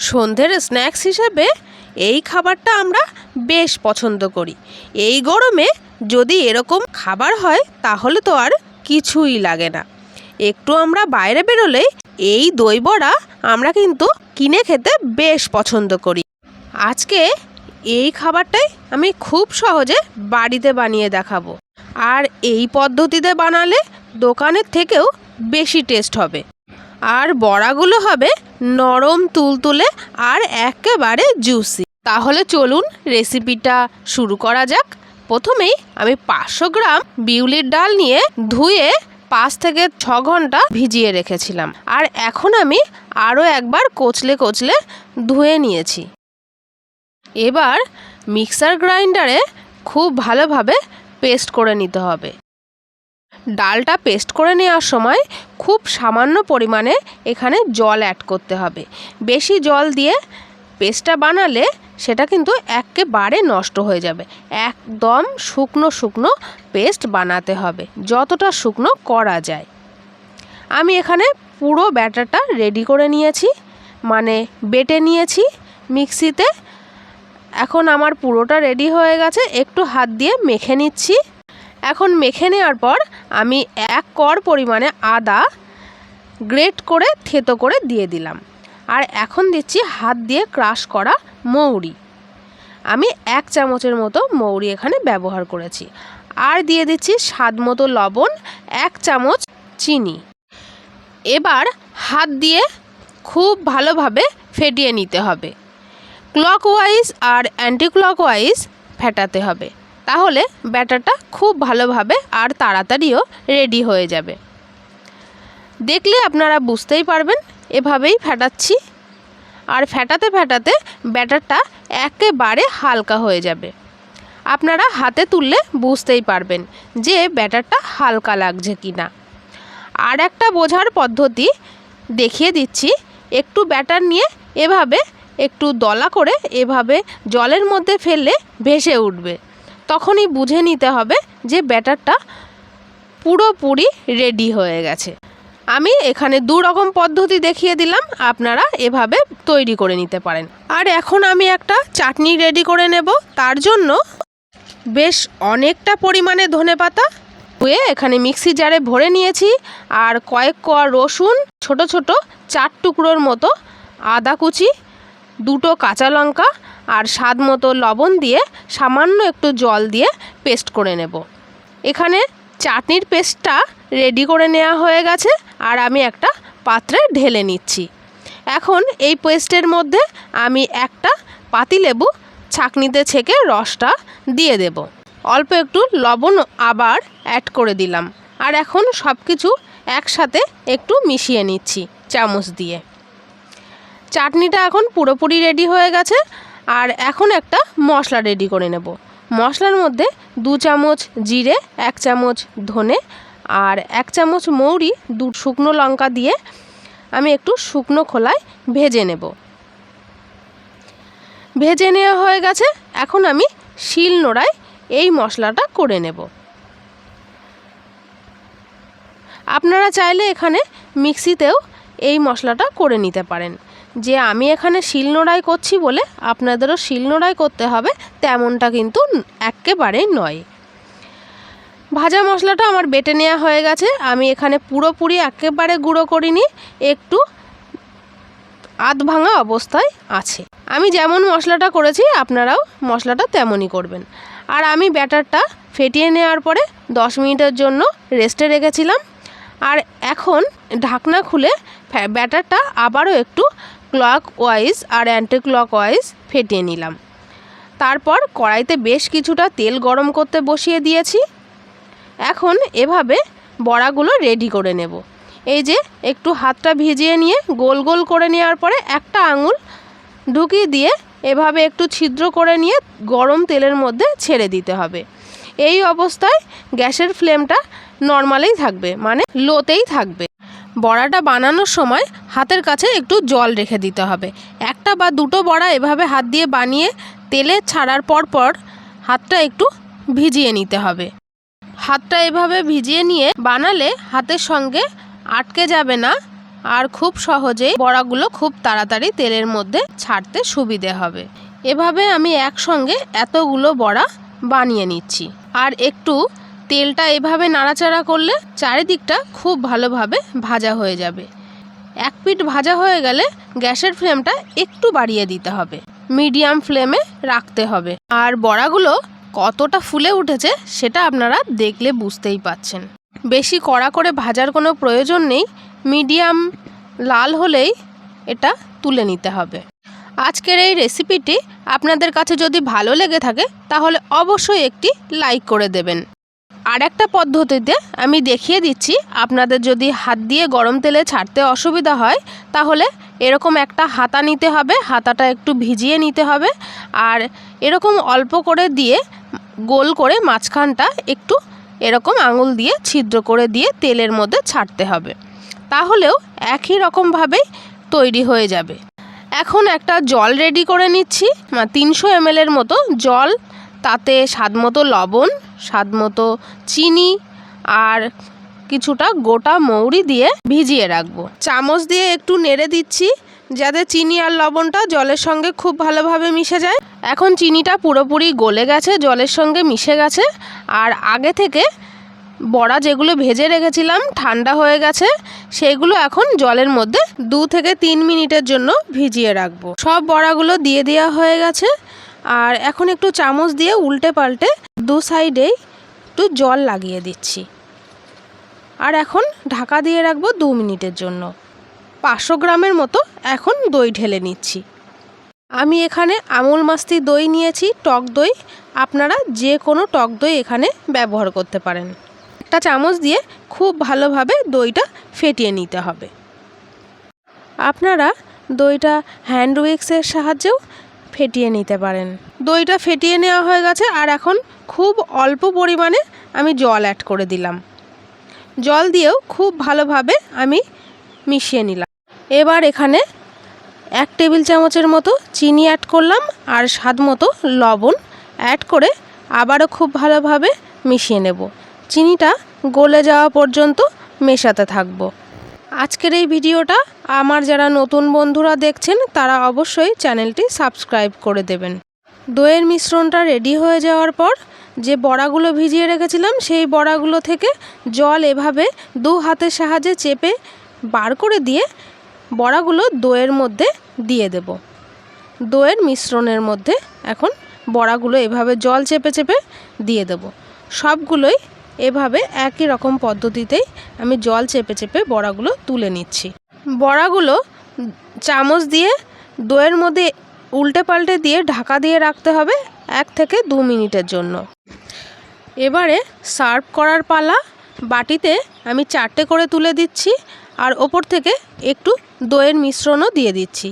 সন্ধ্যের স্ন্যাক্স হিসেবে এই খাবারটা আমরা বেশ পছন্দ করি। এই গরমে যদি এরকম খাবার হয় তাহলে তো আর কিছুই লাগে না। একটু আমরা বাইরে বেরোলেই এই দই বড়া আমরা কিন্তু কিনে খেতে বেশ পছন্দ করি। আজকে এই খাবারটাই আমি খুব সহজে বাড়িতে বানিয়ে দেখাবো। আর এই পদ্ধতিতে বানালে দোকানের থেকেও বেশি টেস্ট হবে। আর বড়াগুলো হবে নরম তুলতুলে আর একেবারে জুসি। তাহলে চলুন রেসিপিটা শুরু করা যাক। প্রথমেই আমি 500 গ্রাম বিউলির ডাল নিয়ে ধুয়ে 5 থেকে 6 ঘন্টা ভিজিয়ে রেখেছিলাম। আর এখন আমি আরও একবার কচলে কচলে ধুয়ে নিয়েছি। এবার মিক্সার গ্রাইন্ডারে খুব ভালোভাবে পেস্ট করে নিতে হবে। ডালটা পেস্ট করে নেওয়ার সময় খুব সামান্য পরিমাণে এখানে জল অ্যাড করতে হবে। বেশি জল দিয়ে পেস্টটা বানালে সেটা কিন্তু একেবারে নষ্ট হয়ে যাবে। একদম শুকনো শুকনো পেস্ট বানাতে হবে, যতটা শুকনো করা যায়। আমি এখানে পুরো ব্যাটারটা রেডি করে নিয়েছি, মানে বেটে নিয়েছি মিক্সিতে। এখন আমার পুরোটা রেডি হয়ে গেছে। একটু হাত দিয়ে মেখে নিচ্ছি। এখন মেখে নেওয়ার পর আমি 1 কোয়া পরিমাণে আদা গ্রেট করে থেতো করে দিয়ে দিলাম। আর এখন দিচ্ছি হাত দিয়ে ক্রাশ করা মৌরি। আমি 1 চামচের মতো মৌরি এখানে ব্যবহার করেছি। আর দিয়ে দিচ্ছি স্বাদ মতো লবণ, 1 চামচ চিনি। এবার হাত দিয়ে খুব ভালোভাবে ফেটিয়ে নিতে হবে। ক্লকওয়াইজ আর অ্যান্টি ক্লকওয়াইজ ফেটাতে হবে, তাহলে ব্যাটারটা খুব ভালোভাবে আর তাড়াতাড়িও রেডি হয়ে যাবে। দেখলে আপনারা বুঝতেই পারবেন, এভাবেই ফেটাচ্ছি। আর ফেটাতে ফেটাতে ব্যাটারটা একেবারে হালকা হয়ে যাবে। আপনারা হাতে তুললে বুঝতেই পারবেন যে ব্যাটারটা হালকা লাগছে কি না। আর একটা বোঝার পদ্ধতি দেখিয়ে দিচ্ছি। একটু ব্যাটার নিয়ে এভাবে একটু দলা করে এভাবে জলের মধ্যে ফেললে ভেসে উঠবে। তখনই বুঝে নিতে হবে যে ব্যাটারটা পুরোপুরি রেডি হয়ে গেছে। আমি এখানে 2 রকম পদ্ধতি দেখিয়ে দিলাম, আপনারা এভাবে তৈরি করে নিতে পারেন। আর এখন আমি একটা চাটনি রেডি করে নেব। তার জন্য বেশ অনেকটা পরিমাণে ধনেপাতা ধুয়ে এখানে মিক্সি জারে ভরে নিয়েছি। আর কয়েক কোয়া রসুন, ছোট ছোট 4 টুকরোর মতো আদা কুচি, 2টো কাঁচা লঙ্কা আর স্বাদ মতো লবণ দিয়ে সামান্য একটু জল দিয়ে পেস্ট করে নেব। এখানে চাটনির পেস্টটা রেডি করে নেওয়া হয়ে গেছে। আর আমি একটা পাত্রে ঢেলে নিচ্ছি। এখন এই পেস্টের মধ্যে আমি একটা পাতিলেবু ছাঁকনিতে ছেঁকে রসটা দিয়ে দেব। অল্প একটু লবণ আবার অ্যাড করে দিলাম। আর এখন সব কিছু একসাথে একটু মিশিয়ে নিচ্ছি চামচ দিয়ে। চাটনিটা এখন পুরোপুরি রেডি হয়ে গেছে। আর এখন একটা মশলা রেডি করে নেব। মশলার মধ্যে 2 চামচ জিরে, 1 চামচ ধনে আর 1 চামচ মৌরি, 2 শুকনো লঙ্কা দিয়ে আমি একটু শুকনো খোলায় ভেজে নেব। ভেজে নেওয়া হয়ে গেছে। এখন আমি শিল নোড়ায় এই মশলাটা করে নেব। আপনারা চাইলে এখানে মিক্সিতেও এই মশলাটা করে নিতে পারেন। যে আমি এখানে শিলনোড়ায় করছি বলে আপনাদেরও শিলনোড়ায় করতে হবে তেমনটা কিন্তু একেবারেই নয়। ভাজা মশলাটা আমার বেটে নেওয়া হয়ে গেছে। আমি এখানে পুরোপুরি একেবারে গুঁড়ো করিনি, একটু আধ ভাঙা অবস্থায় আছে। আমি যেমন মশলাটা করেছি আপনারাও মশলাটা তেমনই করবেন। আর আমি ব্যাটারটা ফেটিয়ে নেওয়ার পরে 10 মিনিটের জন্য রেস্টে রেখেছিলাম। আর এখন ঢাকনা খুলে ব্যাটারটা আবারও একটু ক্লকওয়াইজ আর অ্যান্টি ক্লকওয়াইজ ফেটিয়ে নিলাম। তারপর কড়াইতে বেশ কিছুটা তেল গরম করতে বসিয়ে দিয়েছি। এখন এভাবে বড়াগুলো রেডি করে নেব। এই যে একটু হাতটা ভিজিয়ে নিয়ে গোল গোল করে নেওয়ার পরে একটা আঙুল ঢুকিয়ে দিয়ে এভাবে একটু ছিদ্র করে নিয়ে গরম তেলের মধ্যে ছেড়ে দিতে হবে। এই অবস্থায় গ্যাসের ফ্লেমটা নর্মালেই থাকবে, মানে লোতেই থাকবে। বড়াটা বানানোর সময় হাতের কাছে একটু জল রেখে দিতে হবে। 1 বা 2টো বড়া এভাবে হাত দিয়ে বানিয়ে তেলে ছাড়ার পর হাতটা একটু ভিজিয়ে নিতে হবে। হাতটা এভাবে ভিজিয়ে নিয়ে বানালে হাতের সঙ্গে আটকে যাবে না আর খুব সহজেই বড়াগুলো খুব তাড়াতাড়ি তেলের মধ্যে ছাড়তে সুবিধে হবে। এভাবে আমি একসঙ্গে এতগুলো বড়া বানিয়ে নিচ্ছি। আর একটু তেলটা এভাবে নাড়াচাড়া করলে চারিদিকটা খুব ভালোভাবে ভাজা হয়ে যাবে। এক পিঠ ভাজা হয়ে গেলে গ্যাসের ফ্লেমটা একটু বাড়িয়ে দিতে হবে, মিডিয়াম ফ্লেমে রাখতে হবে। আর বড়াগুলো কতটা ফুলে উঠেছে সেটা আপনারা দেখলে বুঝতেই পাচ্ছেন। বেশি কড়া করে ভাজার কোনো প্রয়োজন নেই, মিডিয়াম লাল হলেই এটা তুলে নিতে হবে। আজকের এই রেসিপিটি আপনাদের কাছে যদি ভালো লেগে থাকে তাহলে অবশ্যই একটি লাইক করে দেবেন। আর একটা পদ্ধতিতে আমি দেখিয়ে দিচ্ছি, আপনাদের যদি হাত দিয়ে গরম তেলে ছাড়তে অসুবিধা হয় তাহলে এরকম একটা হাতা নিতে হবে, হাতাটা একটু ভিজিয়ে নিতে হবে আর এরকম অল্প করে দিয়ে গোল করে মাঝখানটা একটু এরকম আঙুল দিয়ে ছিদ্র করে দিয়ে তেলের মধ্যে ছাড়তে হবে, তাহলেও একই রকমভাবেই তৈরি হয়ে যাবে। এখন একটা জল রেডি করে নিচ্ছি, 300 ml মতো জল, তাতে স্বাদমতো লবণ, স্বাদমতো চিনি আর কিছুটা গোটা মৌরি দিয়ে ভিজিয়ে রাখবো। চামচ দিয়ে একটু নেড়ে দিচ্ছি যাতে চিনি আর লবণটা জলের সঙ্গে খুব ভালোভাবে মিশে যায়। এখন চিনিটা পুরোপুরি গলে গেছে, জলের সঙ্গে মিশে গেছে। আর আগে থেকে বড়া যেগুলো ভেজে রেখেছিলাম ঠান্ডা হয়ে গেছে, সেগুলো এখন জলের মধ্যে 2 থেকে 3 মিনিটের জন্য ভিজিয়ে রাখবো। সব বড়াগুলো দিয়ে দেওয়া হয়ে গেছে। আর এখন একটু চামচ দিয়ে উল্টে পাল্টে দু সাইডেই একটু জল লাগিয়ে দিচ্ছি। আর এখন ঢাকা দিয়ে রাখবো 2 মিনিটের জন্য। 500 গ্রামের মতো এখন দই ঢেলে নিচ্ছি। আমি এখানে আমুল মাস্তি দই নিয়েছি, টক দই, আপনারা যে কোনো টক দই এখানে ব্যবহার করতে পারেন। একটা চামচ দিয়ে খুব ভালোভাবে দইটা ফেটিয়ে নিতে হবে। আপনারা দইটা হ্যান্ড উইক্সের সাহায্যেও ফেটিয়ে নিতে পারেন। দইটা ফেটিয়ে নেওয়া হয়ে গেছে আর এখন খুব অল্প পরিমাণে আমি জল অ্যাড করে দিলাম। জল দিয়েও খুব ভালোভাবে আমি মিশিয়ে নিলাম। এবার এখানে 1 টেবিল চামচের মতো চিনি অ্যাড করলাম আর স্বাদ মতো লবণ অ্যাড করে আবারও খুব ভালোভাবে মিশিয়ে নেব। চিনিটা গলে যাওয়া পর্যন্ত মেশাতে থাকবো। আজকের এই ভিডিওটা আমার যারা নতুন বন্ধুরা দেখছেন তারা অবশ্যই চ্যানেলটি সাবস্ক্রাইব করে দেবেন। দইয়ের মিশ্রণটা রেডি হয়ে যাওয়ার পর যে বড়াগুলো ভিজিয়ে রেখেছিলাম সেই বড়াগুলো থেকে জল এভাবে 2 হাতের সাহায্যে চেপে বার করে দিয়ে বড়াগুলো দইয়ের মধ্যে দিয়ে দেব। দইয়ের মিশ্রণের মধ্যে এখন বড়াগুলো এভাবে জল চেপে চেপে দিয়ে দেব। সবগুলোই এভাবে একই রকম পদ্ধতিতেই আমি জল চেপে চেপে বড়াগুলো তুলে নিচ্ছি। বড়াগুলো চামচ দিয়ে দইয়ের মধ্যে উল্টে পাল্টে দিয়ে ঢাকা দিয়ে রাখতে হবে 1 থেকে 2 মিনিটের জন্য। এবারে সার্ভ করার পালা। বাটিতে আমি 4টে করে তুলে দিচ্ছি আর ওপর থেকে একটু দইয়ের মিশ্রণও দিয়ে দিচ্ছি।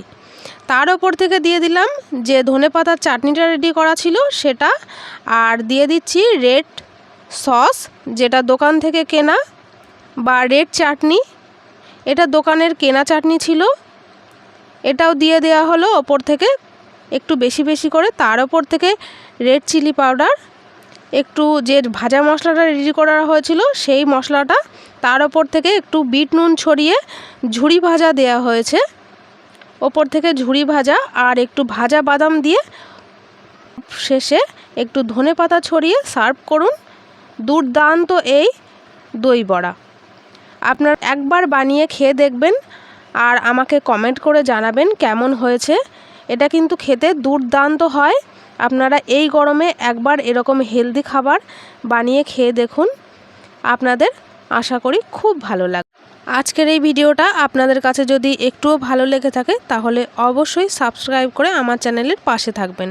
তার ওপর থেকে দিয়ে দিলাম যে ধনেপাতার চাটনিটা রেডি করা ছিল সেটা, আর দিয়ে দিচ্ছি রেড সস, যেটা দোকান থেকে কেনা, বা রেড চাটনি, এটা দোকানের কেনা চাটনি ছিল, এটাও দিয়ে দেওয়া হলো ওপর থেকে একটু বেশি বেশি করে। তার ওপর থেকে রেড চিলি পাউডার, একটু যে ভাজা মশলাটা রেডি করা হয়েছিল সেই মশলাটা, তার ওপর থেকে একটু বিট নুন ছড়িয়ে ঝুরি ভাজা দেয়া হয়েছে, ওপর থেকে ঝুরি ভাজা আর একটু ভাজা বাদাম দিয়ে শেষে একটু ধনেপাতা ছড়িয়ে সার্ভ করুন। দুর্দান্ত এই দই বড়া। আপনারা একবার বানিয়ে খেয়ে দেখবেন আর আমাকে কমেন্ট করে জানাবেন কেমন হয়েছে। এটা কিন্তু খেতে দুর্দান্ত হয়। আপনারা এই গরমে একবার এরকম হেলদি খাবার বানিয়ে খেয়ে দেখুন, আপনাদের আশা করি খুব ভালো লাগবে। আজকের এই ভিডিওটা আপনাদের কাছে যদি একটুও ভালো লেগে থাকে তাহলে অবশ্যই সাবস্ক্রাইব করে আমার চ্যানেলের পাশে থাকবেন।